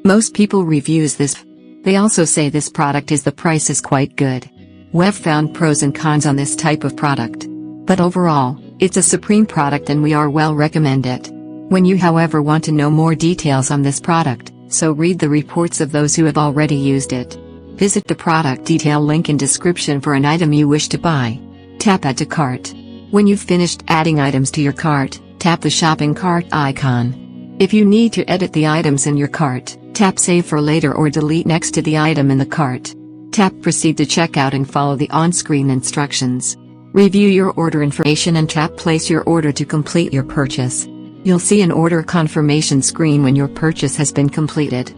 Most people reviews this. They also say this product the price is quite good. We've found pros and cons on this type of product. But overall, it's a supreme product and we are well recommend it. When you however want to know more details on this product, so read the reports of those who have already used it. Visit the product detail link in description for an item you wish to buy. Tap Add to Cart. When you've finished adding items to your cart, tap the shopping cart icon. If you need to edit the items in your cart, tap Save for later or delete next to the item in the cart. Tap Proceed to checkout and follow the on-screen instructions. Review your order information and tap Place your order to complete your purchase. You'll see an order confirmation screen when your purchase has been completed.